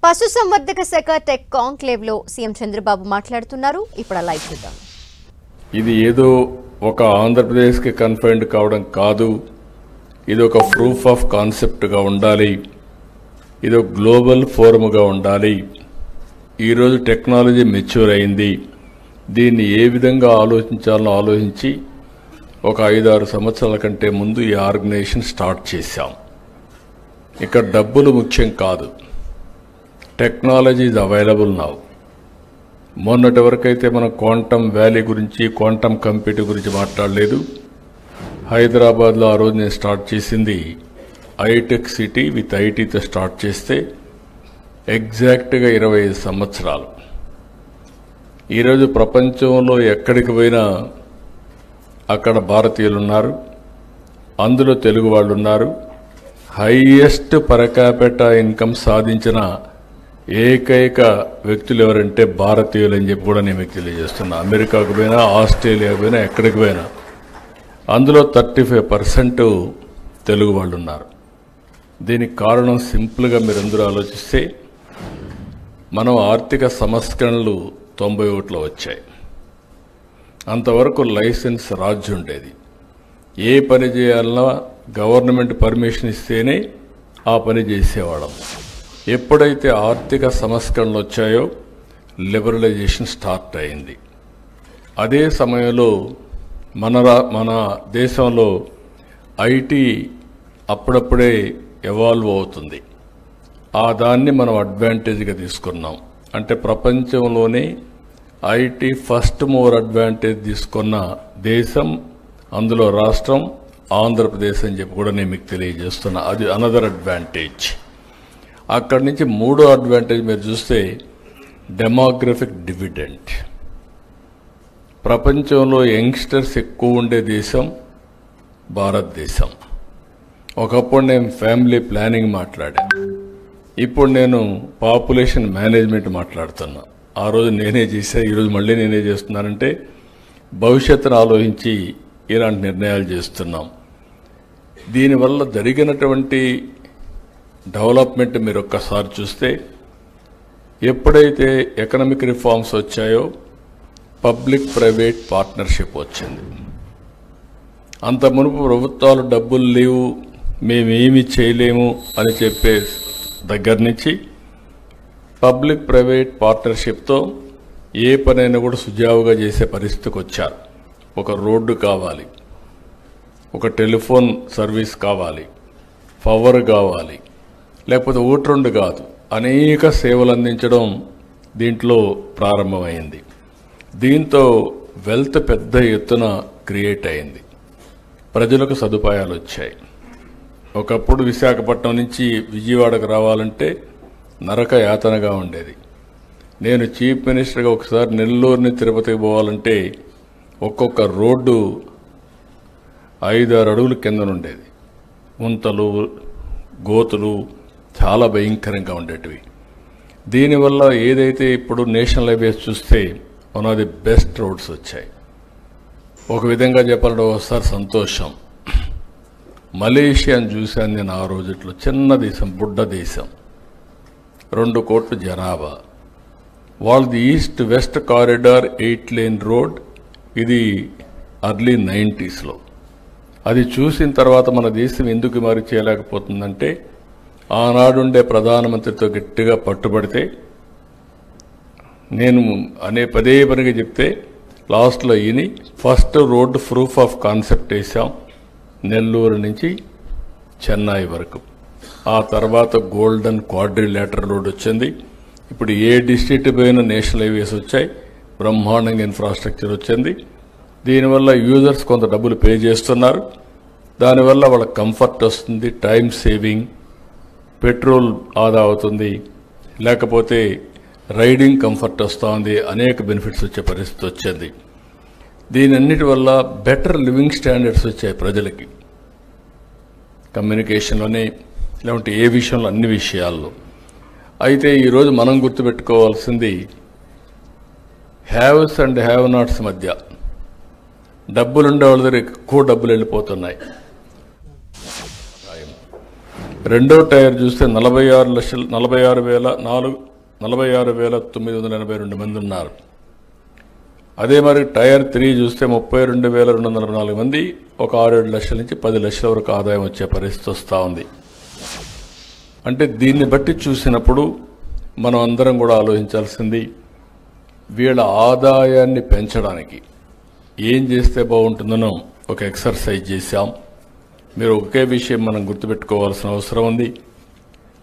పశుసంవర్ధక శాఖ tech conclave లో సీఎం చంద్రబాబు మాట్లాడుతున్నారు. ఇప్పుడు లైవ్ చూద్దాం. ఇది ఏదో ఒక ఆంధ్రప్రదేశ్ కి కన్ఫైన్డ్ కావడం కాదు. ఇది ఒక ప్రూఫ్ ఆఫ్ కాన్సెప్ట్ గా ఉండాలి. ఇది ఒక గ్లోబల్ ఫోరం గా ఉండాలి. ఈ రోజు టెక్నాలజీ మెచ్యూర్ అయింది. దీన్ని ఏ విధంగా ఆలోచించాలో ఆలోచించి ఒక 5-6 సంవత్సరాల కంటే ముందు ఈ ఆర్గనైజేషన్ స్టార్ట్ చేశాం. ఇక్కడ డబ్బులు ముఖ్యం కాదు. Technology is available now. మొన్నటి వరకైతే మనం క్వాంటమ్ వ్యాలీ గురించి, క్వాంటమ్ కంప్యూటింగ్ గురించి మాట్లాడలేదు. హైదరాబాద్లో ఆ రోజు నేను స్టార్ట్ చేసింది ఐటెక్ సిటీ విత్ ఐటీతో స్టార్ట్ చేస్తే ఎగ్జాక్ట్గా 25 సంవత్సరాలు. ఈరోజు ప్రపంచంలో ఎక్కడికి పోయినా అక్కడ భారతీయులు ఉన్నారు, అందులో తెలుగు వాళ్ళు ఉన్నారు. హైయెస్ట్ పర్ క్యాపిటా ఇన్కమ్ సాధించిన ఏకైక వ్యక్తులు ఎవరంటే భారతీయులు అని చెప్పి కూడా నేను మీకు తెలియజేస్తున్నా. అమెరికాకు పోయినా, ఆస్ట్రేలియాకు పోయినా, ఎక్కడికి పోయినా అందులో 35% తెలుగు వాళ్ళు ఉన్నారు. దీనికి కారణం సింపుల్గా మీరందరూ ఆలోచిస్తే, మనం ఆర్థిక సంస్కరణలు 91లో వచ్చాయి. అంతవరకు లైసెన్స్ రాజ్యం ఉండేది. ఏ పని చేయాలన్నా గవర్నమెంట్ పర్మిషన్ ఇస్తేనే ఆ పని చేసేవాళ్ళం. ఎప్పుడైతే ఆర్థిక సంస్కరణలు వచ్చాయో లిబరలైజేషన్ స్టార్ట్ అయింది. అదే సమయంలో మన దేశంలో ఐటీ అప్పుడప్పుడే ఎవాల్వ్ అవుతుంది. దాన్ని మనం అడ్వాంటేజ్గా తీసుకున్నాం. అంటే ప్రపంచంలోనే ఐటీ ఫస్ట్ మూవర్ అడ్వాంటేజ్ తీసుకున్న దేశం, అందులో రాష్ట్రం ఆంధ్రప్రదేశ్ అని చెప్పి కూడా నేను మీకు తెలియజేస్తున్నా. అది అనదర్ అడ్వాంటేజ్. అక్కడి నుంచి మూడో అడ్వాంటేజ్ మీరు చూస్తే డెమోగ్రఫిక్ డివిడెంట్. ప్రపంచంలో యంగ్స్టర్స్ ఎక్కువ ఉండే దేశం భారతదేశం. ఒకప్పుడు నేను ఫ్యామిలీ ప్లానింగ్ మాట్లాడాను, ఇప్పుడు నేను పాపులేషన్ మేనేజ్మెంట్ మాట్లాడుతున్నా. ఆ రోజు నేనే చేశా, ఈరోజు మళ్ళీ నేనే చేస్తున్నానంటే భవిష్యత్తును ఆలోచించి ఇలాంటి నిర్ణయాలు చేస్తున్నాం. దీనివల్ల జరిగినటువంటి డెవలప్మెంట్ మీరు ఒక్కసారి చూస్తే, ఎప్పుడైతే ఎకనామిక్ రిఫార్మ్స్ వచ్చాయో పబ్లిక్ ప్రైవేట్ పార్ట్నర్షిప్ వచ్చింది. అంత మునుపు ప్రభుత్వాలు డబ్బులు లేవు, మేమేమి చేయలేము అని చెప్పే దగ్గర నుంచి పబ్లిక్ ప్రైవేట్ పార్ట్నర్షిప్తో ఏ పనైనా కూడా సుజావుగా చేసే పరిస్థితికి వచ్చారు. ఒక రోడ్డు కావాలి, ఒక టెలిఫోన్ సర్వీస్ కావాలి, పవర్ కావాలి, లేకపోతే ఒకటి కాదు, అనేక సేవలు అందించడం దీంట్లో ప్రారంభమైంది. దీంతో వెల్త్ పెద్ద ఎత్తున క్రియేట్ అయింది. ప్రజలకు సదుపాయాలు వచ్చాయి. ఒకప్పుడు విశాఖపట్నం నుంచి విజయవాడకు రావాలంటే నరక యాతనగా ఉండేది. నేను చీఫ్ మినిస్టర్గా ఒకసారి నెల్లూరుని తిరుపతికి పోవాలంటే ఒక్కొక్క రోడ్డు 5-6 అడుగుల కిందనుండేది. గుంతలు, గోతులు చాలా భయంకరంగా ఉండేటివి. దీనివల్ల ఏదైతే ఇప్పుడు నేషనల్ హైవేస్ చూస్తే one of the best roads వచ్చాయి. ఒక విధంగా చెప్పాలంటే ఒకసారి సంతోషం. మలేషియాను చూశాను నేను ఆ రోజుట్లో. చిన్న దేశం, బుడ్డ దేశం, 2 కోట్ల జనాభా. వాళ్ళది east west corridor 8 lane road. ఇది ఎర్లీ 90sలో. అది చూసిన తర్వాత మన దేశం ఎందుకు మరి చేయలేకపోతుందంటే, ఆనాడుండే ప్రధానమంత్రితో గట్టిగా పట్టుబడితే, నేను పదే పనిగా చెప్తే లాస్ట్లో ఈయన first road proof of concept వేసాం, నెల్లూరు నుంచి చెన్నై వరకు. ఆ తర్వాత గోల్డెన్ క్వాడ్రిలేటరల్ రోడ్ వచ్చింది. ఇప్పుడు ఏ డిస్ట్రిక్ట్ పోయిన నేషనల్ హైవేస్ వచ్చాయి, బ్రహ్మాండంగా ఇన్ఫ్రాస్ట్రక్చర్ వచ్చింది. దీనివల్ల యూజర్స్ కొంత డబ్బులు పే చేస్తున్నారు. దానివల్ల వాళ్ళకి కంఫర్ట్ వస్తుంది, టైం సేవింగ్, పెట్రోల్ ఆదా అవుతుంది, లేకపోతే రైడింగ్ కంఫర్ట్ వస్తుంది, అనేక బెనిఫిట్స్ వచ్చే పరిస్థితి వచ్చింది. దీనన్నిటి వల్ల బెటర్ లివింగ్ స్టాండర్డ్స్ వచ్చాయి ప్రజలకి. కమ్యూనికేషన్లోనే, లేకుంటే ఏ విషయంలో, అన్ని విషయాల్లో. అయితే ఈరోజు మనం గుర్తుపెట్టుకోవాల్సింది, హ్యావ్స్ అండ్ హ్యావ్ నాట్స్ మధ్య డబ్బులుండే వాళ్ళ దగ్గర ఎక్కువ డబ్బులు వెళ్ళిపోతున్నాయి. రెండో టైర్ చూస్తే 46,982 మంది ఉన్నారు. అదే మరి టైర్ 3 చూస్తే 32,244 మంది, ఒక 6-7 లక్షల నుంచి 10 లక్షల వరకు ఆదాయం వచ్చే పరిస్థితి వస్తూ ఉంది. అంటే దీన్ని బట్టి చూసినప్పుడు మనం అందరం కూడా ఆలోచించాల్సింది, వీళ్ళ ఆదాయాన్ని పెంచడానికి ఏం చేస్తే బాగుంటుందనో ఒక ఎక్సర్సైజ్ చేశాం. మీరు ఒకే విషయం మనం గుర్తుపెట్టుకోవాల్సిన అవసరం ఉంది.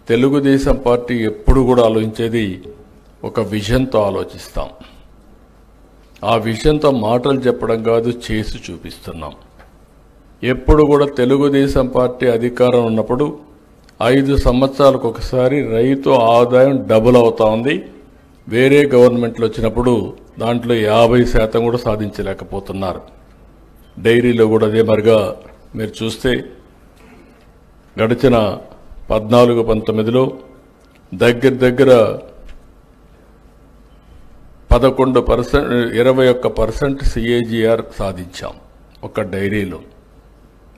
తెలుగుదేశం పార్టీ ఎప్పుడు కూడా ఆలోచించేది ఒక విజన్తో ఆలోచిస్తాం. ఆ విజన్తో మాటలు చెప్పడం కాదు, చేసి చూపిస్తున్నాం. ఎప్పుడు కూడా తెలుగుదేశం పార్టీ అధికారం ఉన్నప్పుడు 5 సంవత్సరాలకు ఒకసారి రైతు ఆదాయం డబుల్ అవుతా ఉంది. వేరే గవర్నమెంట్లు వచ్చినప్పుడు దాంట్లో 50% కూడా సాధించలేకపోతున్నారు. డైరీలో కూడా అదే మరిగా మీరు చూస్తే గడిచిన 14-19లో దగ్గర 21% CAGR సాధించాం ఒక డైరీలో.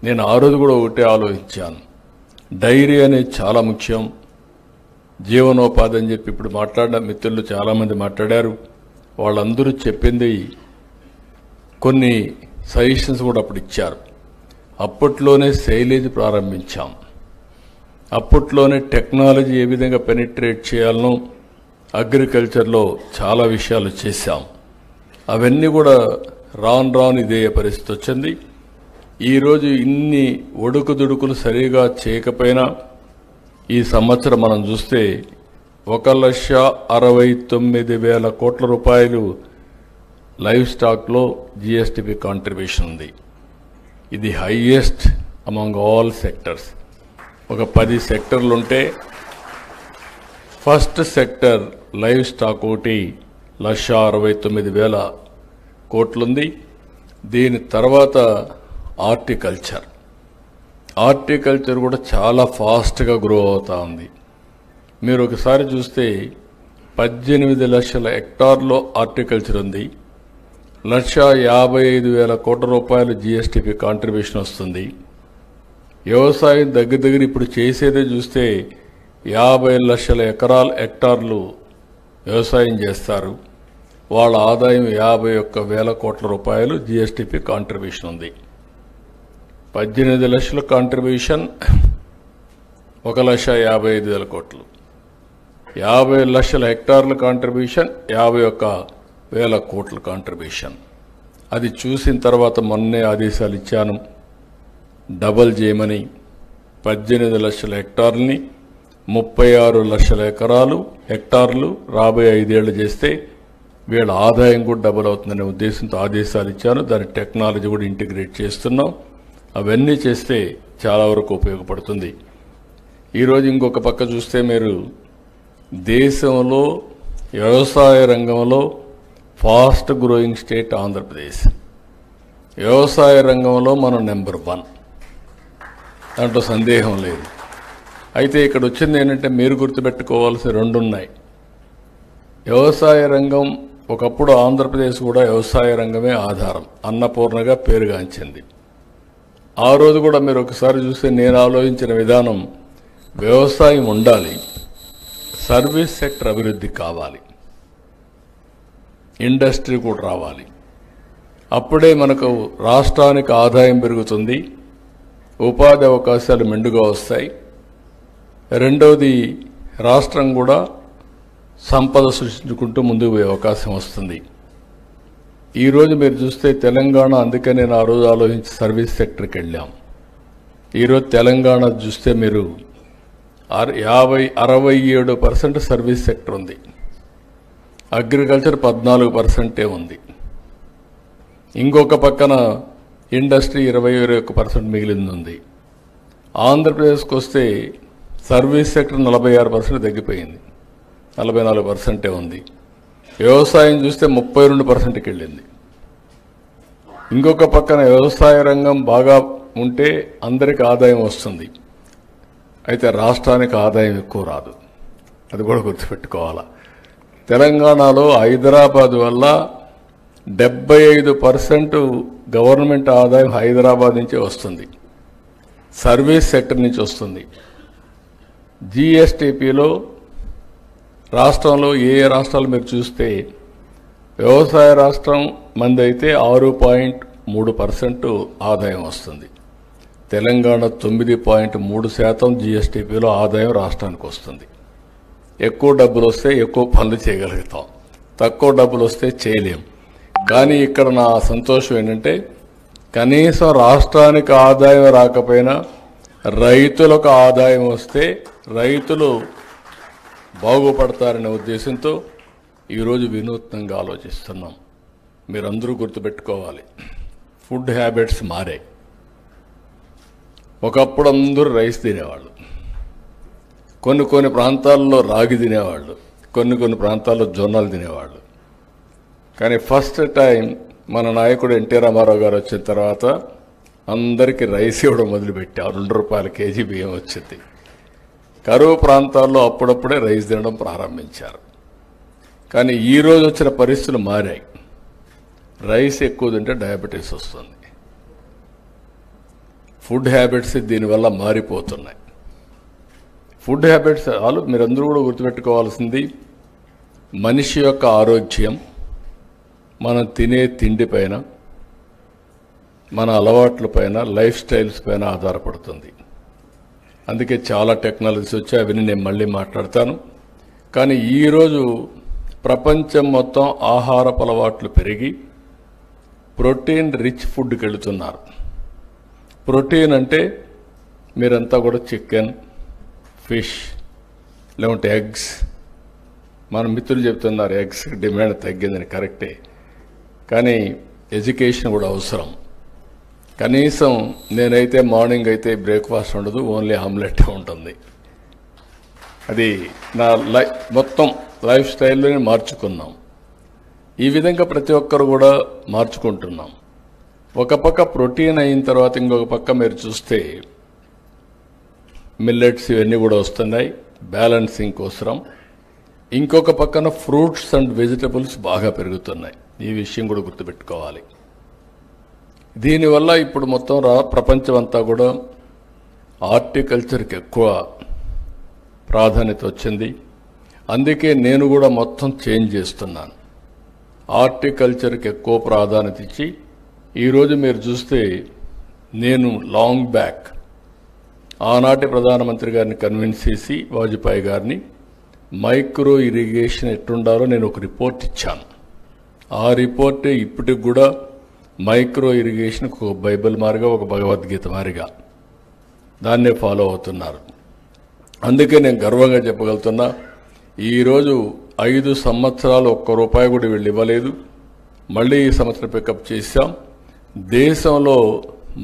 నేను ఆ రోజు కూడా ఒకటే ఆలోచించాను, డైరీ అనేది చాలా ముఖ్యం, జీవనోపాధి అని చెప్పి ఇప్పుడు మాట్లాడిన మిత్రులు చాలామంది మాట్లాడారు. వాళ్ళందరూ చెప్పింది కొన్ని సజెషన్స్ కూడా అప్పుడు ఇచ్చారు. అప్పట్లోనే సైలేజ్ ప్రారంభించాం. అప్పట్లోనే టెక్నాలజీ ఏ విధంగా పెనిట్రేట్ చేయాలనో అగ్రికల్చర్లో చాలా విషయాలు చేశాం. అవన్నీ కూడా రాను ఇదే పరిస్థితి వచ్చింది. ఈరోజు ఇన్ని ఒడుకుదుడుకులు సరిగా చేయకపోయినా ఈ సంవత్సరం మనం చూస్తే 1,69,000 కోట్ల రూపాయలు లైవ్ స్టాక్లో GSTP కాంట్రిబ్యూషన్ ఉంది. ఇది హైయెస్ట్ అమంగ్ ఆల్ సెక్టర్స్. ఒక 10 సెక్టర్లు ఉంటే ఫస్ట్ సెక్టర్ లైవ్ స్టాక్ ఒకటి 1,69,000 కోట్లుంది. దీని తర్వాత హార్టికల్చర్ కూడా చాలా ఫాస్ట్గా గ్రో అవుతా ఉంది. మీరు ఒకసారి చూస్తే 18 లక్షల హెక్టార్లో హార్టికల్చర్ ఉంది. 1,55,000 కోట్ల రూపాయలు GSTP కాంట్రిబ్యూషన్ వస్తుంది. వ్యవసాయం దగ్గర ఇప్పుడు చేసేదే చూస్తే 50 లక్షల హెక్టార్లు వ్యవసాయం చేస్తారు. వాళ్ళ ఆదాయం 51,000 కోట్ల రూపాయలు GSTP కాంట్రిబ్యూషన్ ఉంది. 18 లక్షల కాంట్రిబ్యూషన్ 1,55,000 కోట్లు. 50 లక్షల హెక్టార్ల కాంట్రిబ్యూషన్ 51,000 కోట్ల కాంట్రిబ్యూషన్. అది చూసిన తర్వాత మొన్నే ఆదేశాలు ఇచ్చాను, డబల్ చేయమని. 18 లక్షల హెక్టార్లని 36 లక్షల హెక్టార్లు రాబోయే 5 ఏళ్లు చేస్తే వీళ్ళ ఆదాయం కూడా డబుల్ అవుతుందనే ఉద్దేశంతో ఆదేశాలు ఇచ్చాను. దాని టెక్నాలజీ కూడా ఇంటిగ్రేట్ చేస్తున్నాం. అవన్నీ చేస్తే చాలా వరకు ఉపయోగపడుతుంది. ఈరోజు ఇంకొక పక్క చూస్తే మీరు దేశంలో వ్యవసాయ రంగంలో ఫాస్ట్ గ్రోయింగ్ స్టేట్ ఆంధ్రప్రదేశ్. వ్యవసాయ రంగంలో మనం నెంబర్ 1, దాంట్లో సందేహం లేదు. అయితే ఇక్కడ వచ్చింది ఏంటంటే మీరు గుర్తుపెట్టుకోవాల్సిన 2 ఉన్నాయి. వ్యవసాయ రంగం ఒకప్పుడు ఆంధ్రప్రదేశ్ కూడా వ్యవసాయ రంగమే ఆధారం, అన్నపూర్ణగా పేరుగాంచింది. ఆ రోజు కూడా మీరు ఒకసారి చూస్తే నేను ఆలోచించిన విధానం, వ్యవసాయం ఉండాలి, సర్వీస్ సెక్టర్ అభివృద్ధి కావాలి, ఇండస్ట్రీ కూడా రావాలి. అప్పుడే మనకు రాష్ట్రానికి ఆదాయం పెరుగుతుంది, ఉపాధి అవకాశాలు మెండుగా వస్తాయి. రెండవది, రాష్ట్రం కూడా సంపద సృష్టించుకుంటూ ముందుకు పోయే అవకాశం వస్తుంది. ఈరోజు మీరు చూస్తే తెలంగాణ, అందుకే నేను ఆ రోజు ఆలోచించి సర్వీస్ సెక్టర్కి వెళ్ళాం. ఈరోజు తెలంగాణ చూస్తే మీరు 67% సర్వీస్ సెక్టర్ ఉంది, అగ్రికల్చర్ 14% ఉంది. ఇంకొక పక్కన ఇండస్ట్రీ 21% మిగిలింది ఉంది. ఆంధ్రప్రదేశ్కి వస్తే సర్వీస్ సెక్టర్ 46% తగ్గిపోయింది, 44% ఉంది. వ్యవసాయం చూస్తే 32%కి వెళ్ళింది. ఇంకొక పక్కన వ్యవసాయ రంగం బాగా ఉంటే అందరికి ఆదాయం వస్తుంది, అయితే రాష్ట్రానికి ఆదాయం ఎక్కువ రాదు. అది కూడా గుర్తుపెట్టుకోవాలా. తెలంగాణలో హైదరాబాద్ వల్ల 75% గవర్నమెంట్ ఆదాయం హైదరాబాద్ నుంచే వస్తుంది, సర్వీస్ సెక్టర్ నుంచి వస్తుంది. జీఎస్టీపీలో రాష్ట్రంలో ఏ రాష్ట్రాలు మీరు చూస్తే వ్యవసాయ రాష్ట్రం మంది అయితే 6.3% ఆదాయం వస్తుంది. తెలంగాణ 9.3% జీఎస్టీపీలో ఆదాయం రాష్ట్రానికి వస్తుంది. ఎక్కువ డబ్బులు వస్తే ఎక్కువ పనులు చేయగలుగుతాం, తక్కువ డబ్బులు వస్తే చేయలేం. కానీ ఇక్కడ నా సంతోషం ఏంటంటే కనీసం రాష్ట్రానికి ఆదాయం రాకపోయినా రైతులకు ఆదాయం వస్తే రైతులు బాగుపడతారనే ఉద్దేశంతో ఈరోజు వినూత్నంగా ఆలోచిస్తున్నాం. మీరందరూ గుర్తుపెట్టుకోవాలి, ఫుడ్ హ్యాబిట్స్ మారాయి. ఒకప్పుడు అందరూ రైస్ తినేవాళ్ళు, కొన్ని ప్రాంతాల్లో రాగి తినేవాళ్ళు, కొన్ని ప్రాంతాల్లో జొన్నలు తినేవాళ్ళు. కానీ ఫస్ట్ టైం మన నాయకుడు ఎన్టీ రామారావు గారు వచ్చిన తర్వాత అందరికీ రైస్ ఇవ్వడం మొదలుపెట్టారు. 2 రూపాయల కేజీ బియ్యం వచ్చింది. కరువు ప్రాంతాల్లో అప్పుడప్పుడే రైస్ తినడం ప్రారంభించారు. కానీ ఈరోజు వచ్చిన పరిస్థితులు మారాయి. రైస్ ఎక్కువ తింటే డయాబెటీస్ వస్తుంది. ఫుడ్ హ్యాబిట్స్ దీనివల్ల మారిపోతున్నాయి. ఫుడ్ హ్యాబిట్స్ మీరందరూ కూడా గుర్తుపెట్టుకోవాల్సింది, మనిషి యొక్క ఆరోగ్యం మనం తినే తిండి పైన, మన అలవాట్ల పైన, లైఫ్ స్టైల్స్ పైన ఆధారపడుతుంది. అందుకే చాలా టెక్నాలజీస్ వచ్చాయి, అవన్నీ నేను మళ్ళీ మాట్లాడతాను. కానీ ఈరోజు ప్రపంచం మొత్తం ఆహారపు అలవాట్లు పెరిగి ప్రోటీన్ రిచ్ ఫుడ్కి వెళుతున్నారు. ప్రోటీన్ అంటే మీరంతా కూడా చికెన్, ఫిష్, లేకుంటే ఎగ్స్. మన మిత్రులు చెప్తున్నారు ఎగ్స్ డిమాండ్ తగ్గిందని, కరెక్టే. కానీ ఎడ్యుకేషన్ కూడా అవసరం. కనీసం నేనైతే మార్నింగ్ అయితే బ్రేక్ఫాస్ట్ ఉండదు, ఓన్లీ ఆమ్లెట్ ఉంటుంది. అది నా మొత్తం లైఫ్ స్టైల్లోనే మార్చుకున్నాం. ఈ విధంగా ప్రతి ఒక్కరు కూడా మార్చుకుంటున్నాం. ఒక పక్క ప్రోటీన్ అయిన తర్వాత ఇంకొక పక్క మీరు చూస్తే మిల్లెట్స్ ఇవన్నీ కూడా వస్తున్నాయి, బ్యాలెన్సింగ్ కోసరం. ఇంకొక పక్కన ఫ్రూట్స్ అండ్ వెజిటబుల్స్ బాగా పెరుగుతున్నాయి. ఈ విషయం కూడా గుర్తుపెట్టుకోవాలి. దీనివల్ల ఇప్పుడు మొత్తం ప్రపంచం అంతా కూడా హార్టికల్చర్కి ఎక్కువ ప్రాధాన్యత వచ్చింది. అందుకే నేను కూడా మొత్తం చేంజ్ చేస్తున్నాను. హార్టికల్చర్కి ఎక్కువ ప్రాధాన్యత ఇచ్చి ఈరోజు మీరు చూస్తే నేను లాంగ్ బ్యాక్ ఆనాటి ప్రధానమంత్రి గారిని కన్విన్స్ చేసి వాజ్పేయి గారిని మైక్రో ఇరిగేషన్ ఎట్టుండాలో నేను ఒక రిపోర్ట్ ఇచ్చాను. ఆ రిపోర్టే ఇప్పటికి కూడా మైక్రో ఇరిగేషన్ ఒక బైబిల్ మారిగా, ఒక భగవద్గీత మారిగా దాన్నే ఫాలో అవుతున్నారు. అందుకే నేను గర్వంగా చెప్పగలుగుతున్నా, ఈరోజు 5 సంవత్సరాలు ₹1 కూడా వీళ్ళు ఇవ్వలేదు. మళ్ళీ ఈ సంవత్సరం పికప్ చేశాం. దేశంలో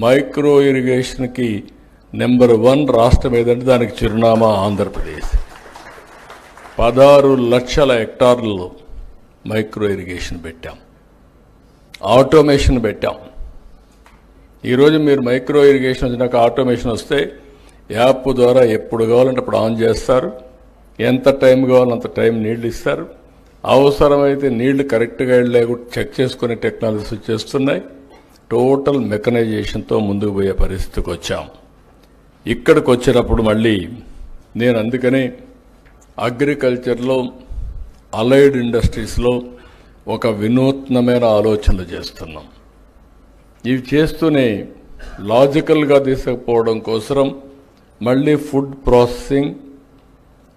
మైక్రో ఇరిగేషన్కి నెంబర్ 1 రాష్ట్రం ఏదంటే దానికి చిరునామా ఆంధ్రప్రదేశ్. 16 లక్షల హెక్టార్లలో మైక్రో ఇరిగేషన్ పెట్టాం, ఆటోమేషన్ పెట్టాం. ఈరోజు మీరు మైక్రో ఇరిగేషన్ వచ్చినాక ఆటోమేషన్ వస్తే యాప్ ద్వారా ఎప్పుడు కావాలంటే అప్పుడు ఆన్ చేస్తారు, ఎంత టైం కావాలంటే అంత టైం నీళ్లు ఇస్తారు. అవసరమైతే నీళ్లు కరెక్ట్గా లేకుండా చెక్ చేసుకునే టెక్నాలజీస్ వచ్చేస్తున్నాయి. టోటల్ మెకనైజేషన్తో ముందుకు పోయే పరిస్థితికి వచ్చాం. ఇక్కడికి వచ్చినప్పుడు మళ్ళీ నేను అందుకనే అగ్రికల్చర్లో, అలైడ్ ఇండస్ట్రీస్లో ఒక వినూత్నమైన ఆలోచనలు చేస్తున్నాం. ఇవి చేస్తూనే లాజికల్గా తీసుకుపోవడం కోసం మళ్ళీ ఫుడ్ ప్రాసెసింగ్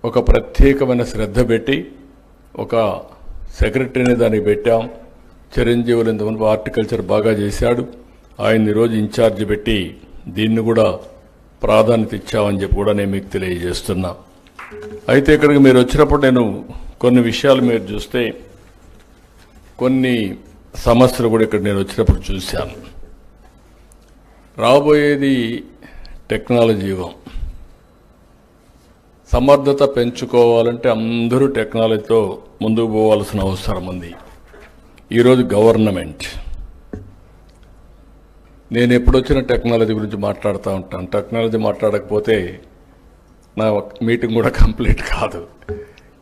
ఒక ప్రత్యేకమైన శ్రద్ధ పెట్టి ఒక సెక్రటరీని దానికి పెట్టాం. చిరంజీవులు ఇంతమంది హార్టికల్చర్ బాగా చేశాడు, ఆయన ఈరోజు ఇన్ఛార్జ్ పెట్టి దీన్ని కూడా ప్రాధాన్యత ఇచ్చామని చెప్పి కూడా నేను మీకు తెలియజేస్తున్నా. అయితే ఇక్కడికి మీరు వచ్చినప్పుడు నేను కొన్ని విషయాలు మీరు చూస్తే కొన్ని సమస్యలు కూడా ఇక్కడ నేను వచ్చినప్పుడు చూశాను. రాబోయేది టెక్నాలజీ యుగం. సమర్థత పెంచుకోవాలంటే అందరూ టెక్నాలజీతో ముందుకు పోవాల్సిన అవసరం ఉంది. ఈరోజు గవర్నమెంట్, నేను ఎప్పుడొచ్చిన టెక్నాలజీ గురించి మాట్లాడుతూ ఉంటాను. టెక్నాలజీ మాట్లాడకపోతే నా మీటింగ్ కూడా కంప్లీట్ కాదు.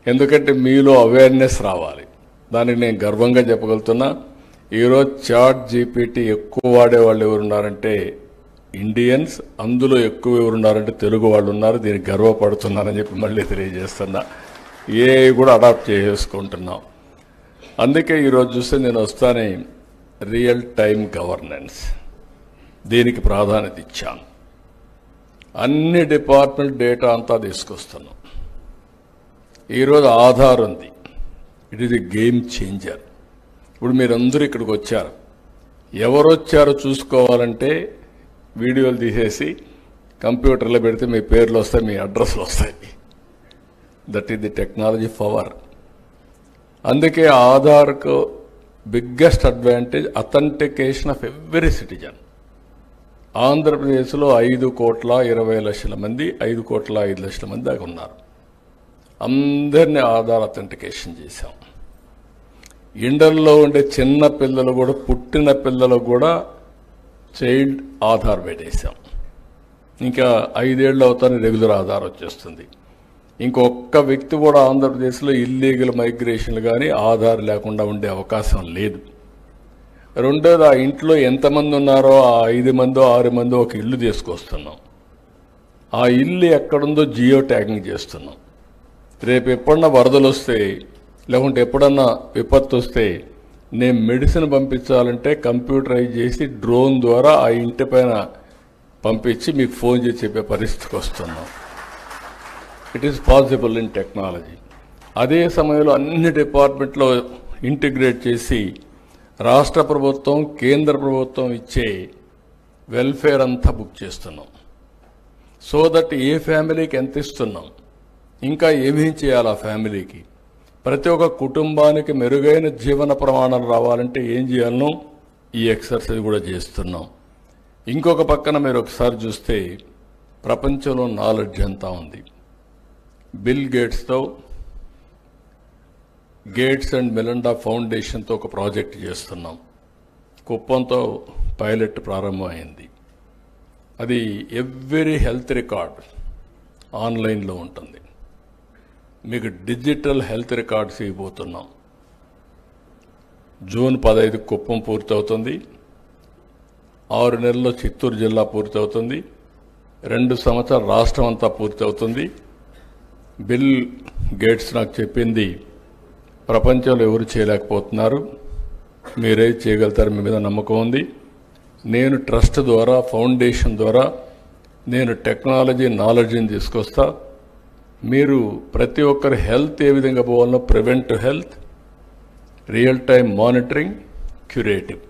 ఎందుకంటే మీలో అవేర్నెస్ రావాలి. దానికి నేను గర్వంగా చెప్పగలుగుతున్నా. ఈరోజు చాట్ జీపీటీ ఎక్కువ వాడేవాళ్ళు ఎవరున్నారంటే ఇండియన్స్, అందులో ఎక్కువ ఎవరు ఉన్నారంటే తెలుగు వాళ్ళు ఉన్నారు. దీనికి గర్వపడుతున్నారని చెప్పి మళ్ళీ తెలియజేస్తున్నా. ఏ కూడా అడాప్ట్ చేసుకుంటున్నాం. అందుకే ఈరోజు చూస్తే నేను వస్తానే రియల్ టైమ్ గవర్నెన్స్ దీనికి ప్రాధాన్యత ఇచ్చాను. అన్ని డిపార్ట్మెంట్ డేటా అంతా తీసుకొస్తున్నాం. ఈరోజు ఆధార్ ఉంది. It is a game changer. ఇప్పుడు మీరందరూ ఇక్కడికి వచ్చారు. ఎవరు వచ్చారో చూసుకోవాలంటే వీడియోలు తీసేసి కంప్యూటర్లో పెడితే మీ పేర్లు వస్తాయి, మీ అడ్రస్లు వస్తాయి. That is the technology power. అందుకే ఆధార్కు biggest advantage authentication of every citizen. ఆంధ్రప్రదేశ్లో 5,20,00,000 మంది, 5,05,00,000 మంది దాకా ఉన్నారు. అందరినీ ఆధార్ అథెంటికేషన్ చేశాం. ఇండల్లో ఉండే చిన్న పిల్లలు కూడా, పుట్టిన పిల్లలు కూడా చైల్డ్ ఆధార్ పెట్టేశాం. ఇంకా 5 ఏళ్ళు అవుతానే రెగ్యులర్ ఆధార్ వచ్చేస్తుంది. ఇంకొక్క వ్యక్తి కూడా ఆంధ్రప్రదేశ్లో ఇల్లీగల్ మైగ్రేషన్లు కానీ ఆధార్ లేకుండా ఉండే అవకాశం లేదు. రెండోది, ఆ ఇంట్లో ఎంతమంది ఉన్నారో ఆ 5 మందో 6 మందో ఒక ఇల్లు తీసుకొస్తున్నాం. ఆ ఇల్లు ఎక్కడుందో జియో ట్యాగింగ్ చేస్తున్నాం. రేపు ఎప్పుడన్నా వరదలు వస్తే, లేకుంటే ఎప్పుడన్నా విపత్తు వస్తే నేను మెడిసిన్ పంపించాలంటే కంప్యూటరైజ్ చేసి డ్రోన్ ద్వారా ఆ ఇంటి పైన పంపించి మీకు ఫోన్ చేసి చెప్పే పరిస్థితికి వస్తున్నాం. It is possible in technology. అదే సమయంలో అన్ని డిపార్ట్మెంట్లో ఇంటిగ్రేట్ చేసి రాష్ట్ర ప్రభుత్వం, కేంద్ర ప్రభుత్వం ఇచ్చే వెల్ఫేర్ అంతా బుక్ చేస్తున్నాం. సో దట్ ఏ ఫ్యామిలీకి ఎంత ఇస్తున్నాం, ఇంకా ఏమేం చేయాలి ఆ ఫ్యామిలీకి, ప్రతి ఒక్క కుటుంబానికి మెరుగైన జీవన ప్రమాణాలు రావాలంటే ఏం చేయాలనో ఈ ఎక్సర్సైజ్ కూడా చేస్తున్నాం. ఇంకొక పక్కన మీరు ఒకసారి చూస్తే ప్రపంచంలో నాలెడ్జ్ అంతా ఉంది. బిల్ గేట్స్తో, గేట్స్ అండ్ మెలిండా ఫౌండేషన్తో ఒక ప్రాజెక్ట్ చేస్తున్నాం. కుప్పంతో పైలట్ ప్రారంభమైంది. అది ఎవ్రీ హెల్త్ రికార్డ్ ఆన్లైన్లో ఉంటుంది. మీకు డిజిటల్ హెల్త్ రికార్డ్స్ ఇవ్వబోతున్నాం. జూన్ 15 కుప్పం పూర్తవుతుంది. 6 నెలల్లో చిత్తూరు జిల్లా పూర్తవుతుంది. 2 సంవత్సరాలు రాష్ట్రం అంతా పూర్తవుతుంది. బిల్ గేట్స్ నాకు చెప్పింది, ప్రపంచంలో ఎవరు చేయలేకపోతున్నారు, మీరే చేయగలుగుతారు, మీ మీద నమ్మకం ఉంది. నేను ట్రస్ట్ ద్వారా, ఫౌండేషన్ ద్వారా నేను టెక్నాలజీ నాలెడ్జ్ని తీసుకొస్తా. మీరు ప్రతి ఒక్కరి హెల్త్ ఏ విధంగా పోవాలో, preventive health, real time monitoring, curative,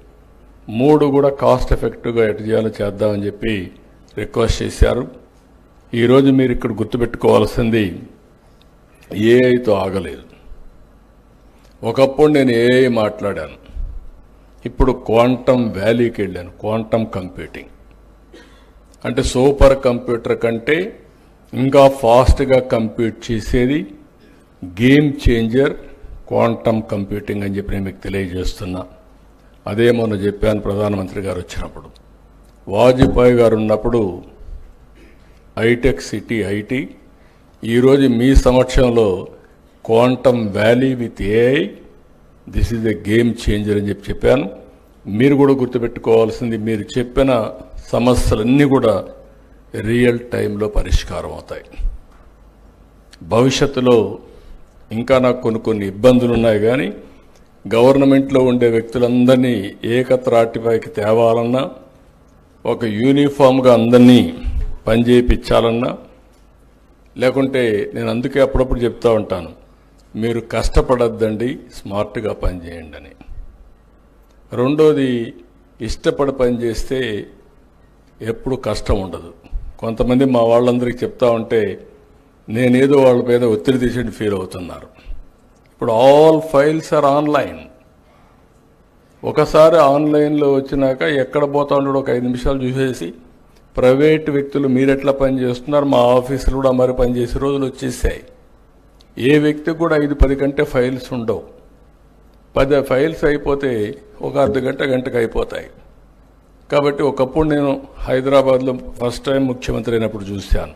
3 కూడా కాస్ట్ ఎఫెక్టివ్గా ఎటు చేయాలో చేద్దామని చెప్పి రిక్వెస్ట్ చేశారు. ఈరోజు మీరు ఇక్కడ గుర్తుపెట్టుకోవాల్సింది, ఏఐతో ఆగలేదు. ఒకప్పుడు నేను ఏఐ మాట్లాడాను, ఇప్పుడు క్వాంటమ్ వ్యాలీకి వెళ్ళాను. క్వాంటమ్ కంప్యూటింగ్ అంటే సూపర్ కంప్యూటర్ కంటే ఇంకా ఫాస్ట్గా కంప్యూట్ చేసేది గేమ్ చేంజర్ క్వాంటమ్ కంప్యూటింగ్ అని చెప్పి నేను మీకు తెలియజేస్తున్నా. అదే మొన్న చెప్పాను ప్రధానమంత్రి గారు వచ్చినప్పుడు. వాజ్పేయి గారు ఉన్నప్పుడు హైటెక్ సిటీ ఐటీ, ఈరోజు మీ సమక్షంలో quantum valley with AI, this is a game changer అని చెప్పాను. మీరు కూడా గుర్తుపెట్టుకోవాల్సింది, మీరు చెప్పిన సమస్యలన్నీ కూడా రియల్ టైంలో పరిష్కారం అవుతాయి. భవిష్యత్తులో ఇంకా నాకు కొన్ని ఇబ్బందులు ఉన్నాయి, కానీ గవర్నమెంట్లో ఉండే వ్యక్తులందరినీ ఏకత్రాటిపైకి తేవాలన్నా, ఒక యూనిఫామ్గా అందరినీ పనిచేయించాలన్నా, లేకుంటే నేను అందుకే అప్పుడప్పుడు చెప్తా ఉంటాను, మీరు కష్టపడద్దండి, స్మార్ట్గా పనిచేయండి అని. రెండోది, ఇష్టపడి పనిచేస్తే ఎప్పుడు కష్టం ఉండదు. కొంతమంది మా వాళ్ళందరికీ చెప్తా ఉంటే నేనేదో వాళ్ళ మీద ఒత్తిడి తీసి ఫీల్ అవుతున్నారు. ఇప్పుడు ఆల్ ఫైల్స్ ఆర్ ఆన్లైన్. ఒకసారి ఆన్లైన్లో వచ్చినాక ఎక్కడ పోతా ఉండడు, ఒక 5 నిమిషాలు చూసేసి ప్రైవేట్ వ్యక్తులు మీరెట్లా పనిచేస్తున్నారు, మా ఆఫీసులు కూడా మరి పనిచేసే రోజులు వచ్చేసాయి. ఏ వ్యక్తికి కూడా 5-10 గంటల ఫైల్స్ ఉండవు. 10 ఫైల్స్ అయిపోతే ఒక అర్ధ గంటకి అయిపోతాయి. కాబట్టి ఒకప్పుడు నేను హైదరాబాద్లో ఫస్ట్ టైం ముఖ్యమంత్రి అయినప్పుడు చూశాను,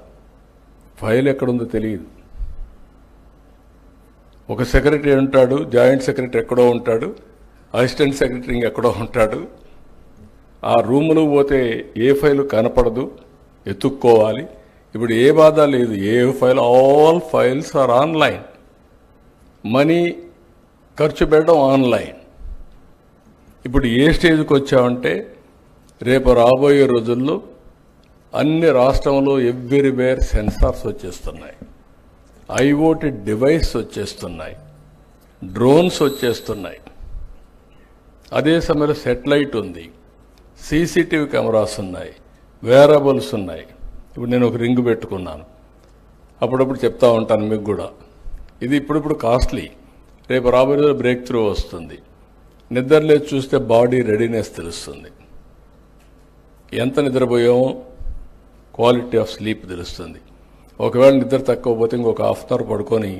ఫైల్ ఎక్కడుందో తెలియదు. ఒక సెక్రటరీ ఉంటాడు, జాయింట్ సెక్రటరీ ఎక్కడో ఉంటాడు, అసిస్టెంట్ సెక్రటరీ ఎక్కడో ఉంటాడు. ఆ రూములు పోతే ఏ ఫైలు కనపడదు, ఎత్తుక్కోవాలి. ఇప్పుడు ఏ బాధ లేదు, ఏ file, all files are online. Money ఖర్చు పెట్టడం ఆన్లైన్. ఇప్పుడు ఏ స్టేజ్కి వచ్చామంటే రేపు రాబోయే రోజుల్లో అన్ని రాష్ట్రంలో ఎవ్రీవేర్ సెన్సార్స్ వచ్చేస్తున్నాయి, ఐఓటీ డివైస్ వచ్చేస్తున్నాయి, డ్రోన్స్ వచ్చేస్తున్నాయి. అదే సమయంలో సెటిలైట్ ఉంది, సీసీటీవీ కెమెరాస్ ఉన్నాయి, వేరబుల్స్ ఉన్నాయి. ఇప్పుడు నేను ఒక రింగ్ పెట్టుకున్నాను, అప్పుడప్పుడు చెప్తా ఉంటాను మీకు కూడా. ఇది ఇప్పుడు కాస్ట్లీ, రేపు రాబోయే రోజు బ్రేక్ త్రూ వస్తుంది. నిద్రలేదు చూస్తే బాడీ రెడీనెస్ తెలుస్తుంది, ఎంత నిద్రపోయామో క్వాలిటీ ఆఫ్ స్లీప్ తెలుస్తుంది. ఒకవేళ నిద్ర తక్కువ పోతే ఇంకొక హాఫ్ అన్ అవర్ పడుకొని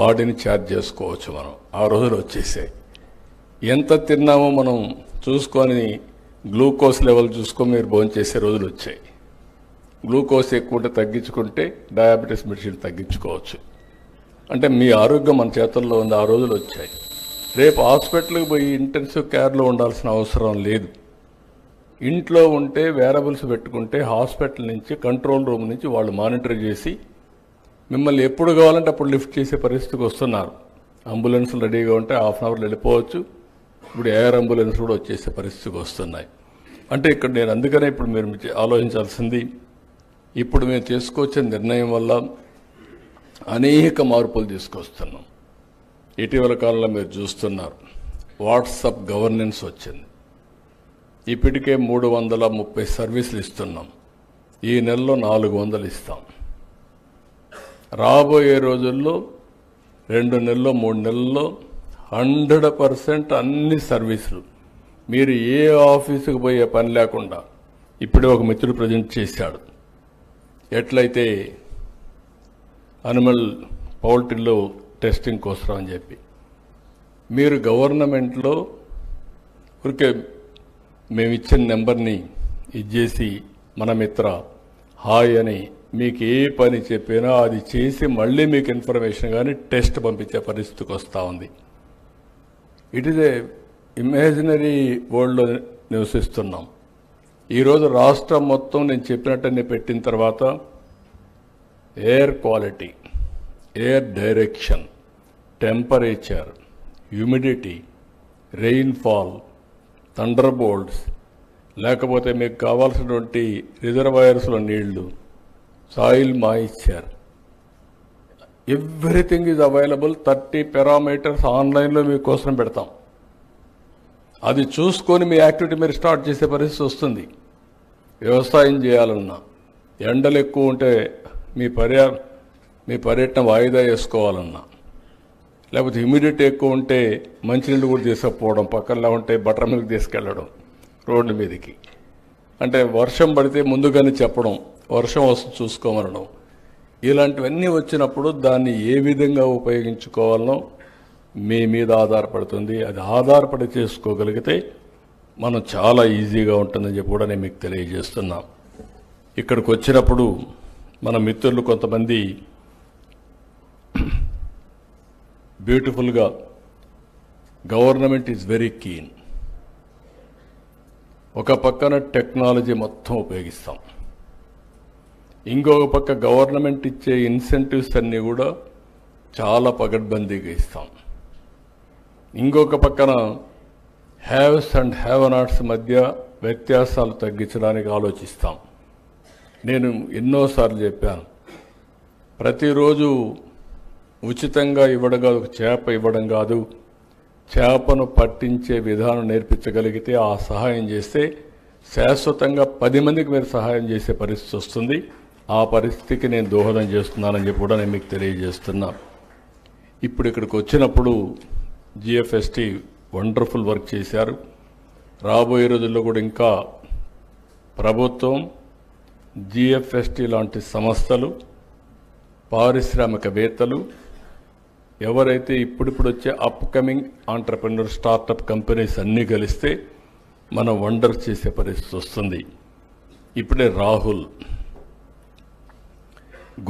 బాడీని ఛార్జ్ చేసుకోవచ్చు మనం. ఆ రోజులు వచ్చేసాయి. ఎంత తిన్నామో మనం చూసుకొని గ్లూకోజ్ లెవెల్ చూసుకొని మీరు భోజనం చేసే రోజులు వచ్చాయి. గ్లూకోజ్ ఎక్కువ ఉంటే తగ్గించుకుంటే డయాబెటీస్ మెడిసిన్ తగ్గించుకోవచ్చు. అంటే మీ ఆరోగ్యం మన చేతుల్లో ఉంది. ఆ రోజులు వచ్చాయి. రేపు హాస్పిటల్కి పోయి ఇంటెన్సివ్ కేర్లో ఉండాల్సిన అవసరం లేదు. ఇంట్లో ఉంటే వేరబుల్స్ పెట్టుకుంటే హాస్పిటల్ నుంచి, కంట్రోల్ రూమ్ నుంచి వాళ్ళు మానిటర్ చేసి మిమ్మల్ని ఎప్పుడు కావాలంటే అప్పుడు లిఫ్ట్ చేసే పరిస్థితికి వస్తున్నారు. అంబులెన్స్లు రెడీగా ఉంటే హాఫ్ అన్ అవర్లో వెళ్ళిపోవచ్చు. ఇప్పుడు ఎయిర్ అంబులెన్స్ కూడా వచ్చేసే పరిస్థితికి వస్తున్నాయి. అంటే ఇక్కడ నేను అందుకనే ఇప్పుడు మీరు ఆలోచించాల్సింది, ఇప్పుడు మేము తీసుకొచ్చే నిర్ణయం వల్ల అనేక మార్పులు తీసుకొస్తున్నాం. ఇటీవల కాలంలో మీరు చూస్తున్నారు, వాట్సాప్ గవర్నెన్స్ వచ్చింది. ఇప్పటికే 330 సర్వీసులు ఇస్తున్నాం. ఈ నెలలో 400 ఇస్తాం. రాబోయే రోజుల్లో 2 నెలల్లో 3 నెలల్లో 100% అన్ని సర్వీసులు, మీరు ఏ ఆఫీసుకు పోయే పని లేకుండా. ఇప్పుడే ఒక మిత్రుడు ప్రజెంట్ చేశాడు, ఎట్లయితే అనిమల్ పౌల్ట్రీలో టెస్టింగ్ కోసం అని చెప్పి. మీరు గవర్నమెంట్లో ఊరికే మేము ఇచ్చిన నెంబర్ని ఇచ్చేసి మన మిత్ర హాయ్ అని మీకు ఏ పని చెప్పినా అది చేసి మళ్ళీ మీకు ఇన్ఫర్మేషన్ కానీ టెస్ట్ పంపించే పరిస్థితికి వస్తూ ఉంది. ఇట్ ఈజ్ ఏ ఇమాజినరీ వరల్డ్లో నివసిస్తున్నాం. ఈరోజు రాష్ట్రం మొత్తం నేను చెప్పినట్టన్నీ పెట్టిన తర్వాత air quality, air direction, temperature, humidity, rainfall, thunder bolts, లేకపోతే మీకు కావాల్సినటువంటి రిజర్వాయర్స్లో నీళ్లు, soil moisture, everything is available. 30 parameters ఆన్లైన్లో మీకోసం పెడతాం. అది చూసుకొని మీ యాక్టివిటీ మీరు స్టార్ట్ చేసే పరిస్థితి వస్తుంది. వ్యవసాయం చేయాలన్నా, ఎండలు ఎక్కువ ఉంటే మీ పర్యటన వాయిదా వేసుకోవాలన్నా, లేకపోతే హ్యూమిడిటీ ఎక్కువ ఉంటే మంచినీళ్ళు కూడా తీసుకుపోవడం, పక్కన ఉంటే బటర్ మిల్క్ తీసుకెళ్ళడం రోడ్ల మీదకి. అంటే వర్షం పడితే ముందుగానే చెప్పడం, వర్షం వస్తుంది చూసుకోమనడం. ఇలాంటివన్నీ వచ్చినప్పుడు దాన్ని ఏ విధంగా ఉపయోగించుకోవాలనో మీ మీద ఆధారపడుతుంది. అది ఆధారపడి చేసుకోగలిగితే మనం చాలా ఈజీగా ఉంటుందని చెప్పి కూడా నేను మీకు తెలియజేస్తున్నాం. ఇక్కడికి వచ్చినప్పుడు మన మిత్రులు కొంతమంది బ్యూటిఫుల్గా గవర్నమెంట్ ఈజ్ వెరీ కీన్, ఒక పక్కన టెక్నాలజీ మొత్తం ఉపయోగిస్తాం, ఇంకొక పక్క గవర్నమెంట్ ఇచ్చే ఇన్సెంటివ్స్ అన్నీ కూడా చాలా పగడ్బందీగా ఇస్తాం, ఇంకొక పక్కన హ్యావ్స్ అండ్ హ్యావ్ నాట్స్ మధ్య వ్యత్యాసాలు తగ్గించడానికి ఆలోచిస్తాం. నేను ఎన్నోసార్లు చెప్పాను, ప్రతిరోజు ఉచితంగా ఇవ్వడం కాదు, ఒక చేప ఇవ్వడం కాదు, చేపను పట్టించే విధానం నేర్పించగలిగితే, ఆ సహాయం చేస్తే శాశ్వతంగా 10 మందికి మీరు సహాయం చేసే పరిస్థితి వస్తుంది. ఆ పరిస్థితికి నేను దోహదం చేస్తున్నానని చెప్పి కూడా నేను మీకు తెలియజేస్తున్నా. ఇప్పుడు ఇక్కడికి వచ్చినప్పుడు జిఎఫ్ఎస్టీ వండర్ఫుల్ వర్క్ చేశారు. రాబోయే రోజుల్లో కూడా ఇంకా ప్రభుత్వం, జిఎఫ్ఎస్టీ లాంటి సంస్థలు, పారిశ్రామికవేత్తలు, ఎవరైతే ఇప్పుడిప్పుడు వచ్చే అప్కమింగ్ ఆంటర్ప్రెన్యూర్ స్టార్టప్ కంపెనీస్ అన్నీ కలిస్తే మనం వండర్ చేసే పరిస్థితి వస్తుంది. ఇప్పుడే రాహుల్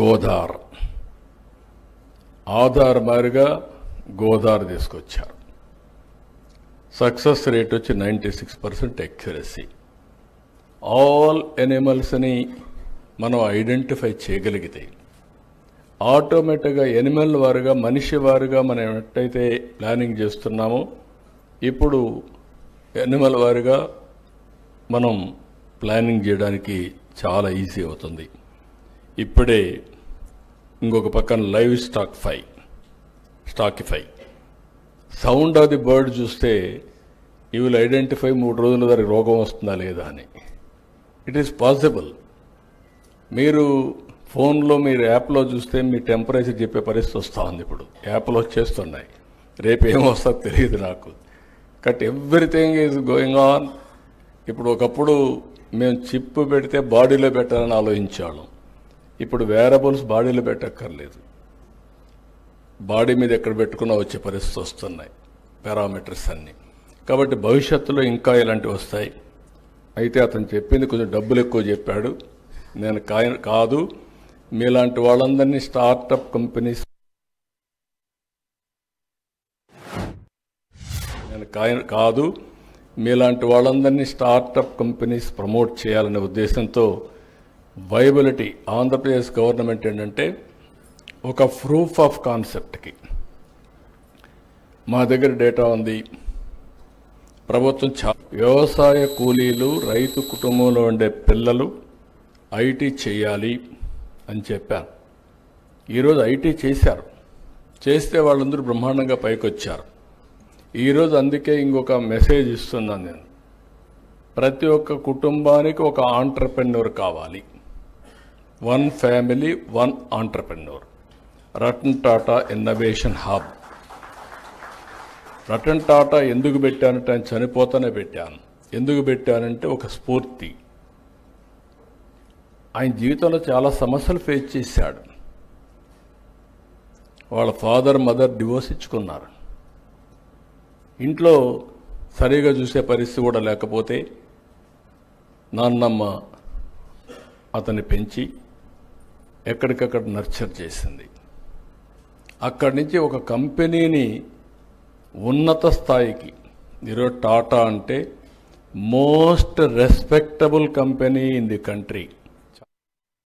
గోదార్, ఆధార్ మారిగా గోదార్ తీసుకొచ్చారు. సక్సెస్ రేట్ వచ్చి 96% ఎక్యురసీ. ఆల్ ఎనిమల్స్ని మనం ఐడెంటిఫై చేయగలిగితే ఆటోమేటిక్గా ఎనిమల్ వారుగా మనిషి వారుగా మనం ఎట్టయితే ప్లానింగ్ చేస్తున్నామో ఇప్పుడు ఎనిమల్ వారుగా మనం ప్లానింగ్ చేయడానికి చాలా ఈజీ అవుతుంది. ఇప్పుడే ఇంకొక పక్కన లైవ్ స్టాకిఫై సౌండ్ ఆఫ్ ది బర్డ్ చూస్తే యూ విల్ ఐడెంటిఫై 3 రోజుల దానికి రోగం వస్తుందా లేదా అని. It is possible. మీరు ఫోన్లో మీరు యాప్లో చూస్తే మీ టెంపరేచర్ చెప్పే పరిస్థితి వస్తూ ఉంది. ఇప్పుడు యాప్లో వచ్చేస్తున్నాయి. రేపు ఏమొస్తుందో తెలియదు నాకు. But everything is going on. ఇప్పుడు ఒకప్పుడు మేము చిప్ పెడితే బాడీలో పెట్టాలని ఆలోచించాము. ఇప్పుడు వేరబుల్స్ బాడీలో పెట్టక్కర్లేదు, బాడీ మీద ఎక్కడ పెట్టుకున్నా వచ్చే పరిస్థితి వస్తున్నాయి పారామీటర్స్ అన్నీ. కాబట్టి భవిష్యత్తులో ఇంకా ఇలాంటివి వస్తాయి. అయితే అతను చెప్పింది కొంచెం డబ్బులు ఎక్కువ చెప్పాడు. నేను కాదు, మీలాంటి వాళ్ళందరినీ స్టార్టప్ కంపెనీస్ ప్రమోట్ చేయాలనే ఉద్దేశంతో వైబిలిటీ ఆంధ్రప్రదేశ్ గవర్నమెంట్ ఏంటంటే ఒక ప్రూఫ్ ఆఫ్ కాన్సెప్ట్కి మా దగ్గర డేటా ఉంది. ప్రభుత్వం వ్యవసాయ కూలీలు, రైతు కుటుంబంలో ఉండే పిల్లలు ఐటీ చేయాలి అని చెప్పాను. ఈరోజు ఐటీ చేశారు. చేస్తే వాళ్ళందరూ బ్రహ్మాండంగా పైకి వచ్చారు. ఈరోజు అందుకే ఇంకొక మెసేజ్ ఇస్తున్నాను నేను. ప్రతి ఒక్క కుటుంబానికి ఒక ఆంట్రప్రెన్యూర్ కావాలి. 1 family 1 entrepreneur. Ratan Tata innovation hub. Ratan Tata ఎందుకు పెట్టానంటే ఆయన చనిపోతానే పెట్టాను. ఎందుకు పెట్టానంటే ఒక స్ఫూర్తి. ఆయన జీవితంలో చాలా సమస్యలు ఫేస్ చేశాడు. వాళ్ళ ఫాదర్ మదర్ డివోర్స్ ఇచ్చుకున్నారు. ఇంట్లో సరిగా చూసే పరిస్థితి కూడా లేకపోతే నాన్నమ్మ అతన్ని పెంచి ఎక్కడికక్కడ నర్చర్ చేసింది. అక్కడి నుంచి ఒక కంపెనీని ఉన్నత స్థాయికి, ఈరోజు టాటా అంటే most respectable company in the country.